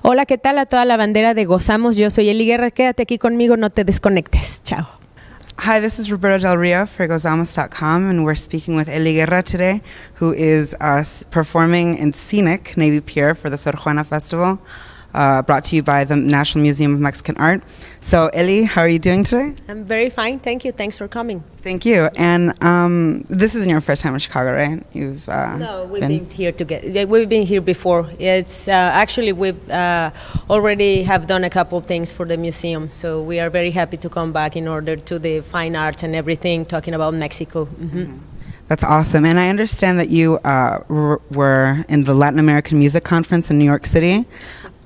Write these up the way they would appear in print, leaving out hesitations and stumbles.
Hola, ¿qué tal a toda la bandera de Gozamos? Yo soy Ely Guerra. Quédate aquí conmigo, no te desconectes. Chao. Hi, this is Roberto Del Rio for Goamostv, and we're speaking with Ely Guerra today, who is performing in scenic Navy Pier for the Sor Juana Festival, brought to you by the National Museum of Mexican Art. So, Ely, how are you doing today? I'm very fine, thank you. Thanks for coming. Thank you. And this isn't your first time in Chicago, right? You've No, we've been here together. We've been here before. It's actually we've already have done a couple things for the museum, so we are very happy to come back in order to the fine arts and everything, talking about Mexico. Mm-hmm. That's awesome. And I understand that you were in the Latin American Music Conference in New York City.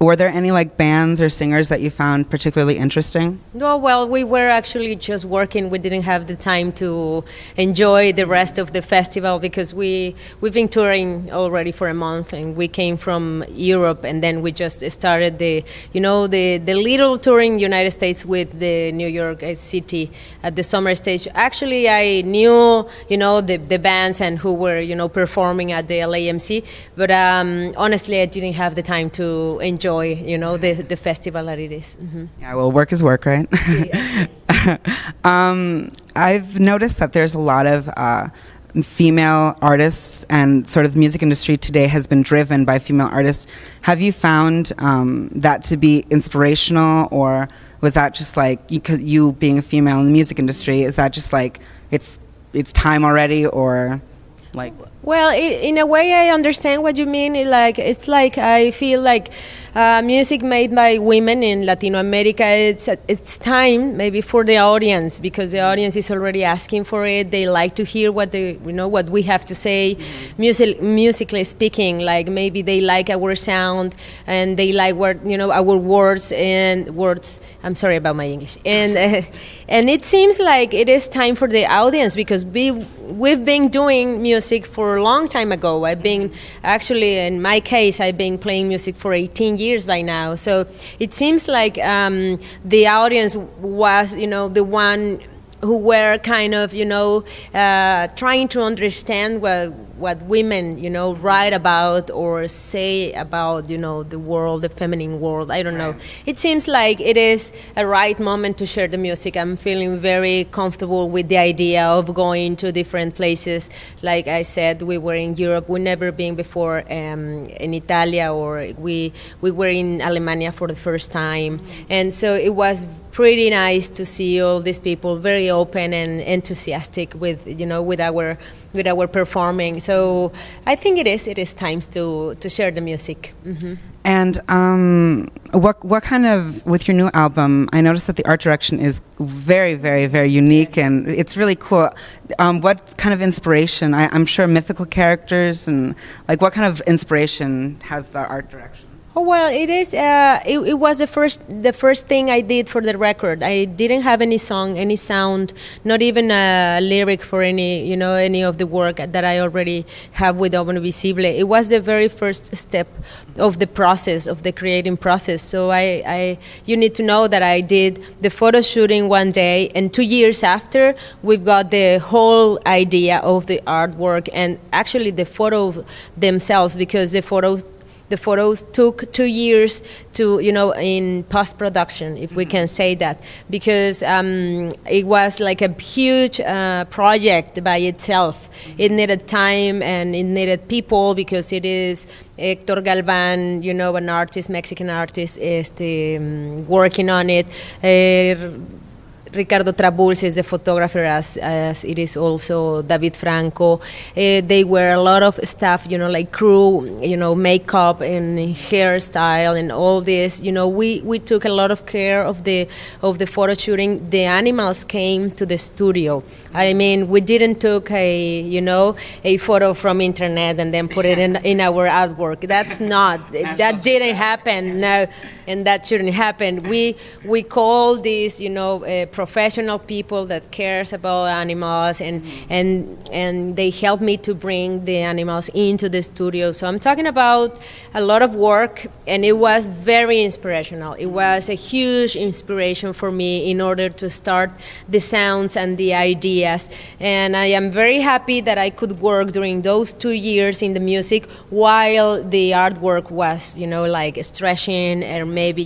Were there any bands or singers that you found particularly interesting? No, well, we were actually just working. We didn't have the time to enjoy the rest of the festival because we've been touring already for a month, and we came from Europe, and then we just started the little tour in United States with the New York City at the summer stage. Actually, I knew the bands and who were performing at the LAMC, but honestly, I didn't have the time to enjoy the festival that it is. Mm-hmm. Yeah, well, work is work, right? Yes. I've noticed that there's a lot of female artists, and sort of the music industry today has been driven by female artists. Have you found that to be inspirational, or was that just you being a female in the music industry, is that just it's time already, or Well, in a way, I understand what you mean. It's like I feel like music made by women in Latin America. It's time maybe for the audience, because the audience is already asking for it. They like to hear what what we have to say, musically speaking. Maybe they like our sound, and they like our words. I'm sorry about my English. And it seems like it is time for the audience, because we've been doing music for a long time ago. I've been, actually, in my case, I've been playing music for 18 years by now. So it seems like the audience was, the one who were kind of, trying to understand what women, write about or say about, the world, the feminine world. I don't know. It seems like it is a right moment to share the music. I'm feeling very comfortable with the idea of going to different places. Like I said, we were in Europe. We've never been before in Italia, or we were in Alemania for the first time. And so it was pretty nice to see all these people very open and enthusiastic with our performing. So I think it is time to share the music. Mm-hmm. And what kind of, with your new album, I noticed that the art direction is very, very, very unique, and it's really cool. What kind of inspiration? I'm sure mythical characters, and what kind of inspiration has the art direction? Oh, well, it is. It was the first thing I did for the record. I didn't have any song, any sound, not even a lyric for any of the work that I already have with Goamostv. It was the very first step of the process, of the creating process. So you need to know that I did the photo shooting one day, and 2 years after, we've got the whole idea of the artwork and actually the photos themselves, because the photos took 2 years to, in post-production, if we can say that, because it was like a huge project by itself. It needed time and it needed people, because it is Hector Galvan, an artist, Mexican artist, working on it. Ricardo Trabuls is the photographer, as it is also David Franco. They were a lot of staff, like crew, makeup and hairstyle and all this. We took a lot of care of the photo shooting. The animals came to the studio. I mean, we didn't took a photo from internet and then put it in our artwork. That didn't happen. No, and that shouldn't happen. We call this, professional people that cares about animals, and they help me to bring the animals into the studio. So I'm talking about a lot of work, and it was very inspirational. It was a huge inspiration for me in order to start the sounds and the ideas. And I am very happy that I could work during those 2 years in the music while the artwork was, like stretching or maybe,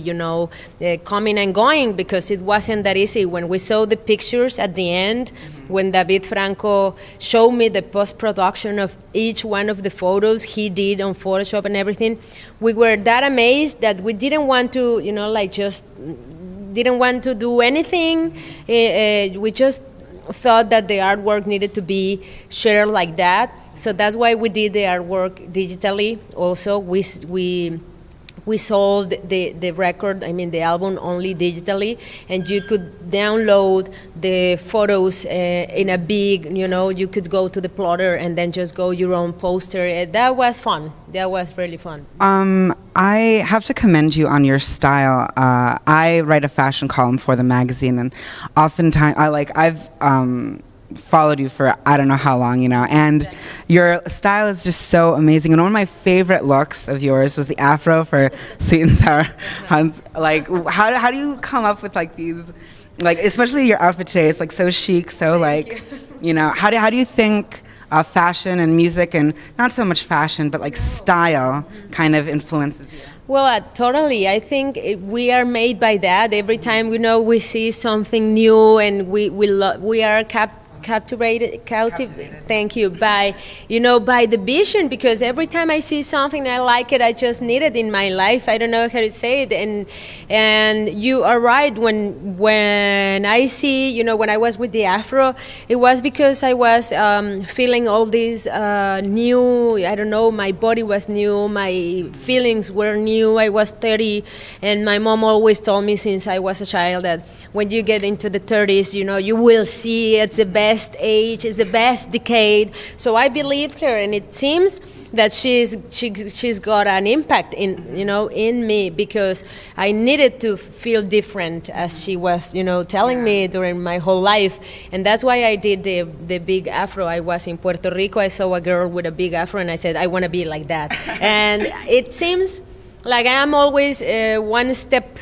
coming and going, because it wasn't that easy. When we saw the pictures at the end, when David Franco showed me the post-production of each one of the photos he did on Photoshop and everything, we were that amazed that we didn't want to, just didn't want to do anything. We just thought that the artwork needed to be shared like that. So that's why we did the artwork digitally. Also, we sold the record, the album, only digitally, and you could download the photos in a big, you could go to the plotter and then just go your own poster. That was fun. That was really fun. I have to commend you on your style. I write a fashion column for the magazine, and oftentimes I've followed you for I don't know how long, and your style is just so amazing. And one of my favorite looks of yours was the afro for Sweet and Sour Hans. Like, how do you come up with these, especially your outfit today? It's so chic, so how do you think fashion and music, and not so much fashion, but style kind of influences you? Well, totally. I think we are made by that. Every time we see something new, and we are captivated. Thank you. By the vision, because every time I see something I like it, I just need it in my life. I don't know how to say it, and you are right. When I see, when I was with the afro, it was because I was feeling all these new. I don't know. My body was new. My feelings were new. I was 30, and my mom always told me since I was a child that when you get into the 30s, you will see it's the best age, is the best decade. So I believed her, and it seems that she's got an impact in me, because I needed to feel different, as she was telling me during my whole life. And that's why I did the big afro. I was in Puerto Rico, I saw a girl with a big afro, and I said, I want to be like that. And it seems like I'm always one step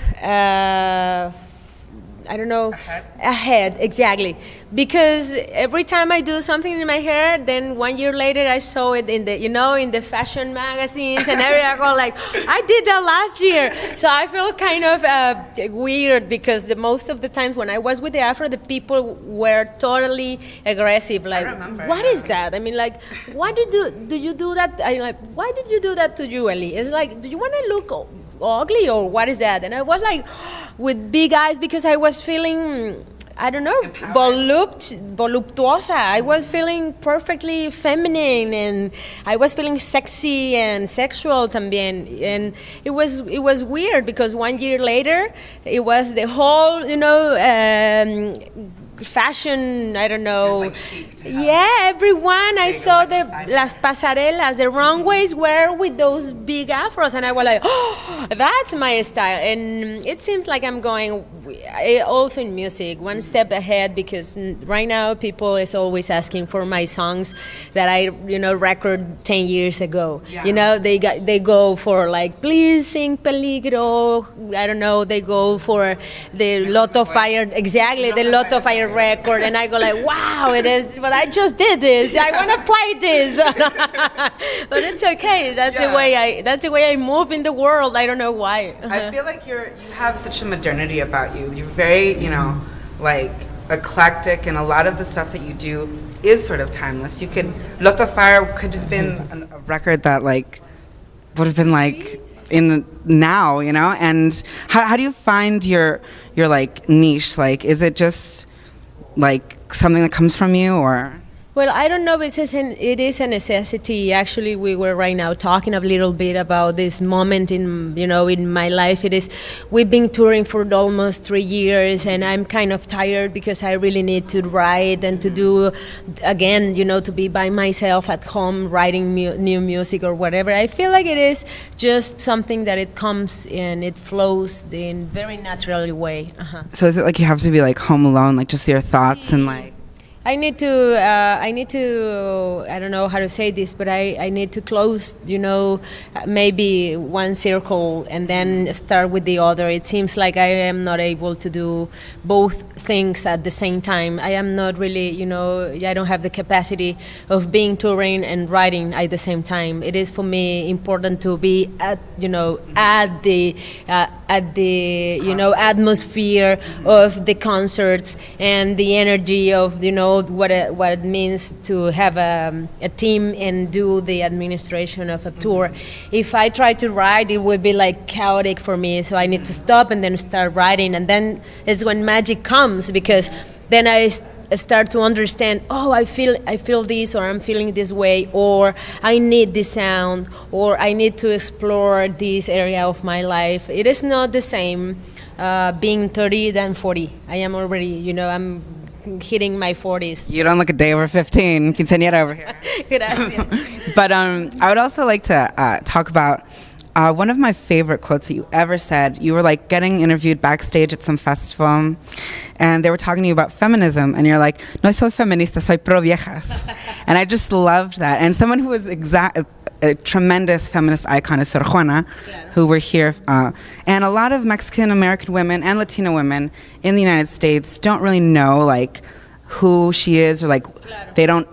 ahead, exactly. Because every time I do something in my hair, then 1 year later I saw it in the fashion magazines and everything. I go I did that last year. So I feel kind of weird, because most of the times when I was with the afro, the people were totally aggressive. What is that? Why do you do that? Why did you do that to you, Ely? It's do you want to look ugly, or what is that? And I was with big eyes, because I was feeling, I don't know, voluptuosa. I was feeling perfectly feminine, and I was feeling sexy and sexual también. And it was weird, because 1 year later, it was the whole, fashion, I don't know. Everyone. I saw las pasarelas, the runways were with those big afros, and I was oh, that's my style. And it seems like I'm going also in music one step ahead, because right now people is always asking for my songs that I record 10 years ago. They go for please sing Peligro. I don't know, they go for the Lotto Fire, exactly, the Lotto Fire record, and I go wow, it is, but I just did this, I want to play this. But it's okay. That's the way I move in the world. I don't know why. I feel you have such a modernity about you. You're very eclectic, and a lot of the stuff that you do is sort of timeless. Lotto Fire could have been a record that would have been in now, and how do you find your niche? Is it just something that comes from you, or? Well, I don't know. It is a necessity. Actually, we were right now talking a little bit about this moment in my life. We've been touring for almost 3 years, and I'm kind of tired because I really need to write and to do again, to be by myself at home writing new music or whatever. I feel like it is just something that it comes and it flows in very natural way. So is it like you have to be like home alone, like just your thoughts and like? I need to, I don't know how to say this, but I need to close, maybe one circle and then start with the other. It seems like I am not able to do both things at the same time. I am not really, I don't have the capacity of being touring and writing at the same time. It is for me important to be at the atmosphere of the concerts and the energy of, what it means to have a team and do the administration of a tour. If I try to write, it would be like chaotic for me. So I need to stop and then start writing, and then it's when magic comes, because then I start to understand, I feel this, or I'm feeling this way, or I need this sound, or I need to explore this area of my life. It is not the same being 30 than 40. I am already, I'm hitting my 40s. You don't look a day over 15. Quinceañera over here. Gracias. But I would also like to talk about one of my favorite quotes that you ever said. You were like getting interviewed backstage at some festival, and they were talking to you about feminism, and you're like, no soy feminista, soy pro viejas. And I just loved that. And someone who was a tremendous feminist icon is Sor Juana, who were here. And a lot of Mexican American women and Latina women in the United States don't really know like who she is, or like they don't.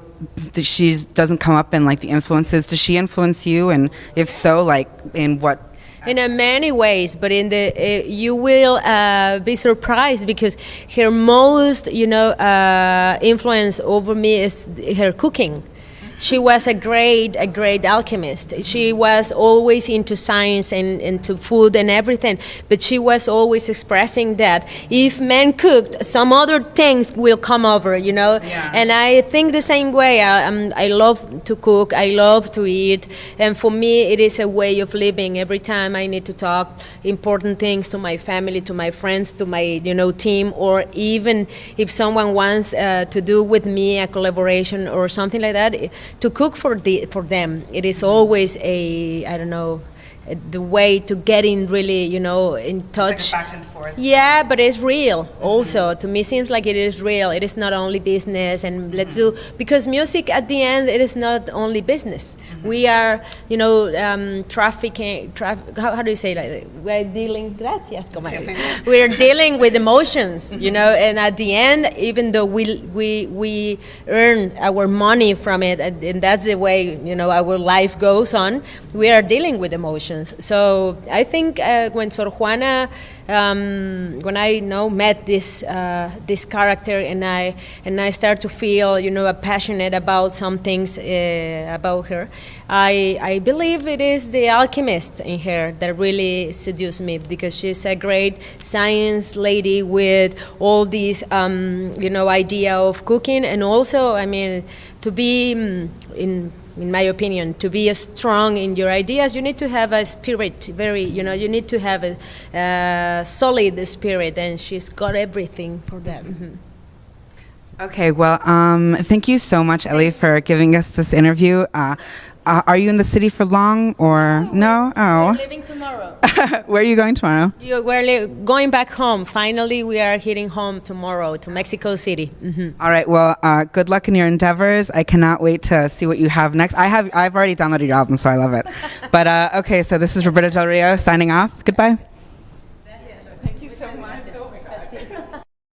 She doesn't come up in like the influences. Does she influence you? And if so, like in what? In many ways, but you will be surprised, because her most influence over me is her cooking. She was a great alchemist. She was always into science and into food and everything, but she was always expressing that if men cooked, some other things will come over, Yeah. And I think the same way. I love to cook. I love to eat, and for me, it is a way of living. Every time I need to talk important things to my family, to my friends, to my team, or even if someone wants to do with me a collaboration or something like that. To cook for them, it is always the way to get in really, in touch. Like a back and forth. Yeah, but it's real also. To me, seems like it is real. It is not only business and let's do, because music at the end, it is not only business. We are, trafficking, how do you say that? We're dealing, gracias, comadre. We're dealing with emotions, and at the end, even though we earn our money from it, and that's the way, our life goes on, we are dealing with emotions. So I think when Sor Juana, when I met this character, and I start to feel passionate about some things about her, I believe it is the alchemist in her that really seduced me, because she's a great science lady with all these idea of cooking, and also to be in my opinion, to be strong in your ideas, you need to have a spirit, you need to have a solid spirit, and she's got everything for that. Mm-hmm. Okay, well, thank you so much, Ely, for giving us this interview. Are you in the city for long, or no? Oh. I'm leaving tomorrow. Where are you going tomorrow? We're going back home. Finally, we are heading home tomorrow to Mexico City. Mm-hmm. All right. Well, good luck in your endeavors. I cannot wait to see what you have next. I've already downloaded your album, so I love it. But okay, so this is Roberta Del Rio signing off. Goodbye.